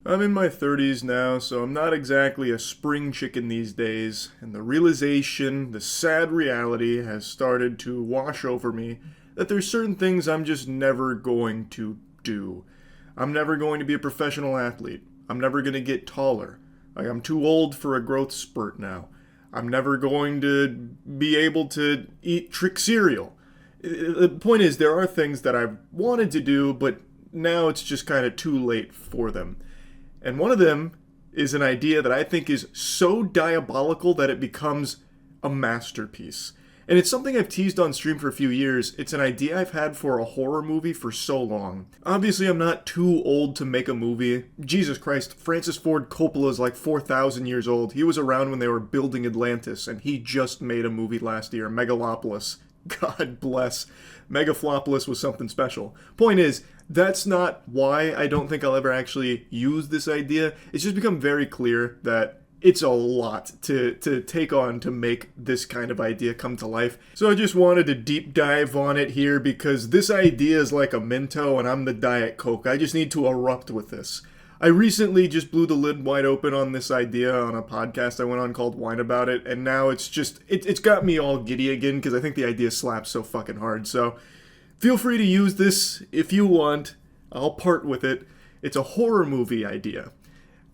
I'm in my 30s now, so I'm not exactly a spring chicken these days, and the realization, the sad reality, has started to wash over me that there's certain things I'm just never going to do. I'm never going to be a professional athlete. I'm never going to get taller. Like, I'm too old for a growth spurt now. I'm never going to be able to eat trick cereal. The point is, there are things that I've wanted to do, but now it's just kind of too late for them. And one of them is an idea that I think is so diabolical that it becomes a masterpiece. And it's something I've teased on stream for a few years. It's an idea I've had for a horror movie for so long. Obviously, I'm not too old to make a movie. Jesus Christ, Francis Ford Coppola is like 4,000 years old. He was around when they were building Atlantis, and he just made a movie last year, Megalopolis. God bless. Megaflopolis was something special. Point is, that's not why I don't think I'll ever actually use this idea. It's just become very clear that it's a lot to take on to make this kind of idea come to life. So I just wanted to deep dive on it here because this idea is like a Minto and I'm the Diet Coke. I just need to erupt with this. I recently just blew the lid wide open on this idea on a podcast I went on called Wine About It, and now it's just, it's got me all giddy again because I think the idea slaps so fucking hard. So feel free to use this if you want. I'll part with it. It's a horror movie idea.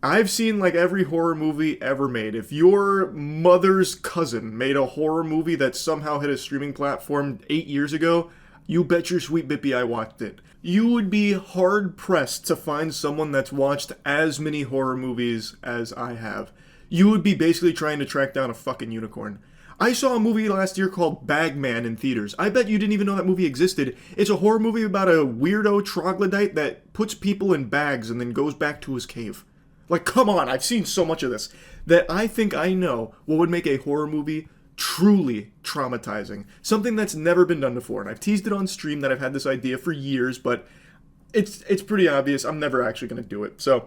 I've seen like every horror movie ever made. If your mother's cousin made a horror movie that somehow hit a streaming platform 8 years ago, you bet your sweet bippy I watched it. You would be hard-pressed to find someone that's watched as many horror movies as I have. You would be basically trying to track down a fucking unicorn. I saw a movie last year called Bagman in theaters. I bet you didn't even know that movie existed. It's a horror movie about a weirdo troglodyte that puts people in bags and then goes back to his cave. Like, come on, I've seen so much of this that I think I know what would make a horror movie truly traumatizing. Something that's never been done before. And I've teased it on stream that I've had this idea for years, but it's pretty obvious I'm never actually going to do it. So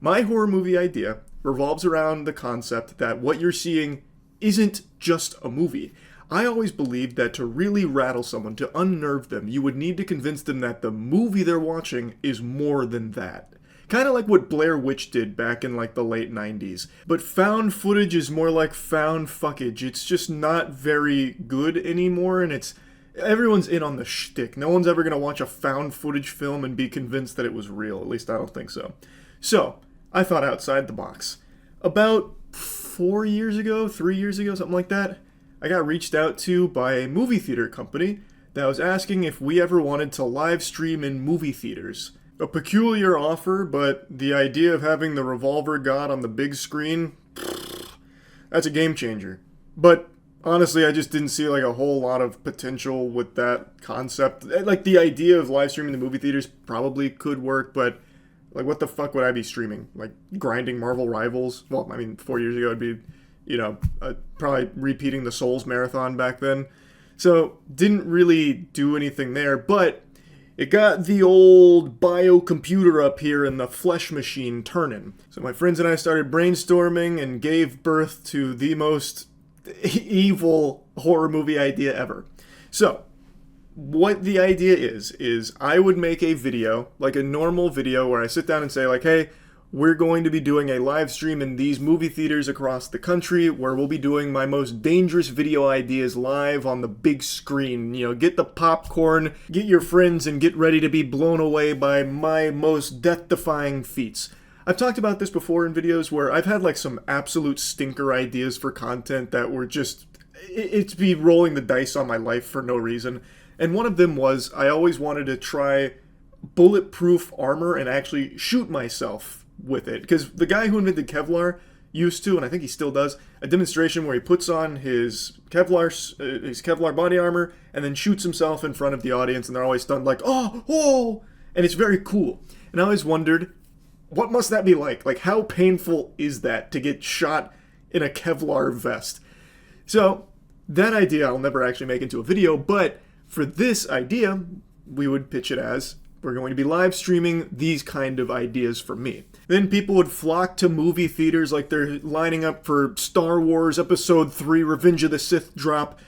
my horror movie idea revolves around the concept that what you're seeing isn't just a movie. I always believed that to really rattle someone, to unnerve them, you would need to convince them that the movie they're watching is more than that. Kind of like what Blair Witch did back in like the late 90s. But found footage is more like found fuckage. It's just not very good anymore, and everyone's in on the shtick. No one's ever going to watch a found footage film and be convinced that it was real. At least I don't think so. So, I thought outside the box. About 4 years ago, 3 years ago, something like that, I got reached out to by a movie theater company that was asking if we ever wanted to live stream in movie theaters. A peculiar offer, but the idea of having the Revolver God on the big screen, that's a game changer. But honestly, I just didn't see like a whole lot of potential with that concept. Like the idea of live streaming the movie theaters probably could work, but like what the fuck would I be streaming? Like grinding Marvel Rivals? Well, I mean, 4 years ago it'd be, probably repeating the Souls marathon back then. So didn't really do anything there, but it got the old biocomputer up here and the flesh machine turning. So my friends and I started brainstorming and gave birth to the most evil horror movie idea ever. So, what the idea is I would make a video, like a normal video where I sit down and say like, hey, we're going to be doing a live stream in these movie theaters across the country where we'll be doing my most dangerous video ideas live on the big screen. Get the popcorn, get your friends, and get ready to be blown away by my most death-defying feats. I've talked about this before in videos where I've had like some absolute stinker ideas for content that were just, it's be rolling the dice on my life for no reason. And one of them was I always wanted to try bulletproof armor and actually shoot myself with it, because the guy who invented Kevlar used to, and I think he still does, a demonstration where he puts on his Kevlar body armor and then shoots himself in front of the audience, and they're always stunned like, oh, and it's very cool. And I always wondered, what must that be like? Like, how painful is that to get shot in a Kevlar vest? So that idea I'll never actually make into a video, but for this idea, we would pitch it as, we're going to be live streaming these kind of ideas from me. Then people would flock to movie theaters like they're lining up for Star Wars Episode 3 Revenge of the Sith drop,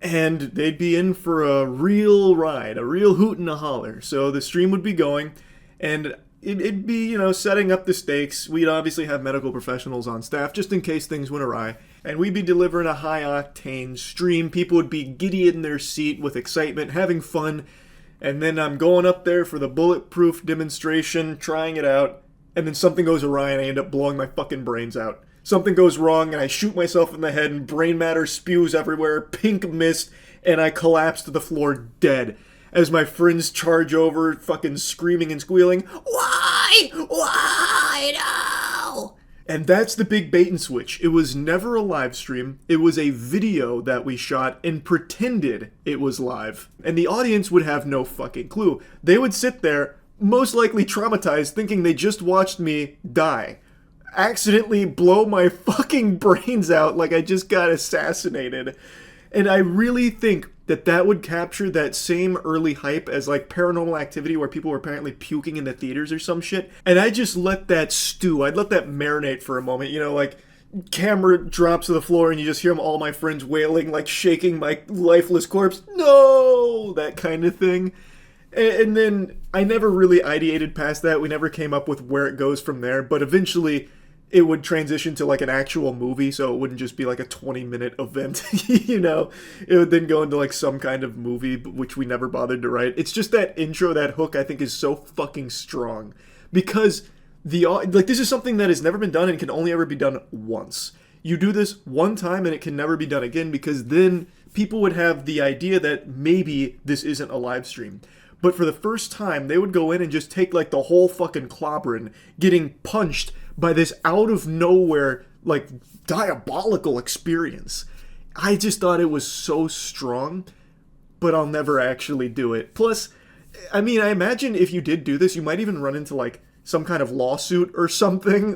and they'd be in for a real ride, a real hoot and a holler. So the stream would be going, and it'd be, setting up the stakes. We'd obviously have medical professionals on staff just in case things went awry. And we'd be delivering a high octane stream. People would be giddy in their seat with excitement, having fun. And then I'm going up there for the bulletproof demonstration, trying it out. And then something goes awry and I end up blowing my fucking brains out. Something goes wrong and I shoot myself in the head and brain matter spews everywhere, pink mist, and I collapse to the floor dead. As my friends charge over, fucking screaming and squealing, "Why? Why? No!" And that's the big bait and switch. It was never a live stream. It was a video that we shot and pretended it was live. And the audience would have no fucking clue. They would sit there, most likely traumatized, thinking they just watched me die. Accidentally blow my fucking brains out like I just got assassinated. And I really think that would capture that same early hype as like Paranormal Activity, where people were apparently puking in the theaters or some shit. And I just let that stew. I'd let that marinate for a moment. Like camera drops to the floor and you just hear all my friends wailing, like shaking my lifeless corpse. No! That kind of thing. And then I never really ideated past that. We never came up with where it goes from there. But eventually it would transition to like an actual movie, so it wouldn't just be like a 20-minute event, It would then go into like some kind of movie, which we never bothered to write. It's just that intro, that hook, I think is so fucking strong. Because this is something that has never been done and can only ever be done once. You do this one time and it can never be done again, because then people would have the idea that maybe this isn't a live stream. But for the first time, they would go in and just take like the whole fucking clobbering, getting punched by this out of nowhere, like, diabolical experience. I just thought it was so strong, but I'll never actually do it. Plus, I imagine if you did do this, you might even run into like some kind of lawsuit or something.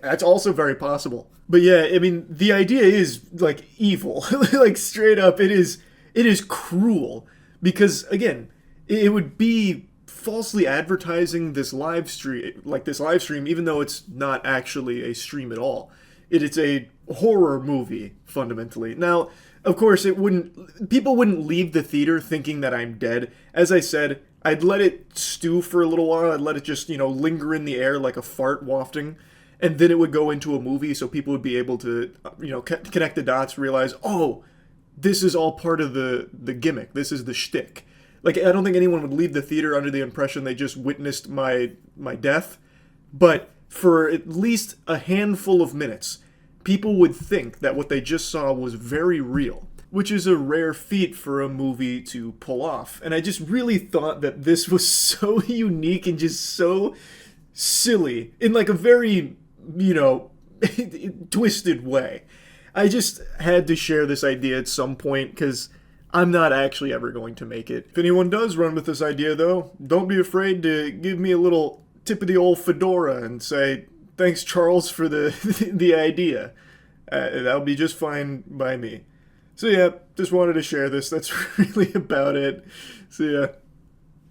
That's also very possible. But yeah, the idea is like evil. Like straight up, it is cruel. Because again, it would be falsely advertising this live stream, even though it's not actually a stream at all. It's a horror movie, fundamentally. Now, of course, people wouldn't leave the theater thinking that I'm dead. As I said, I'd let it stew for a little while. I'd let it just, linger in the air like a fart wafting. And then it would go into a movie, so people would be able to, connect the dots, realize, oh, this is all part of the gimmick. This is the shtick. Like, I don't think anyone would leave the theater under the impression they just witnessed my death. But for at least a handful of minutes, people would think that what they just saw was very real, which is a rare feat for a movie to pull off. And I just really thought that this was so unique and just so silly in like a very, twisted way. I just had to share this idea at some point because I'm not actually ever going to make it. If anyone does run with this idea, though, don't be afraid to give me a little tip of the old fedora and say, "Thanks, Charles, for the the idea." That'll be just fine by me. So yeah, just wanted to share this. That's really about it. So yeah.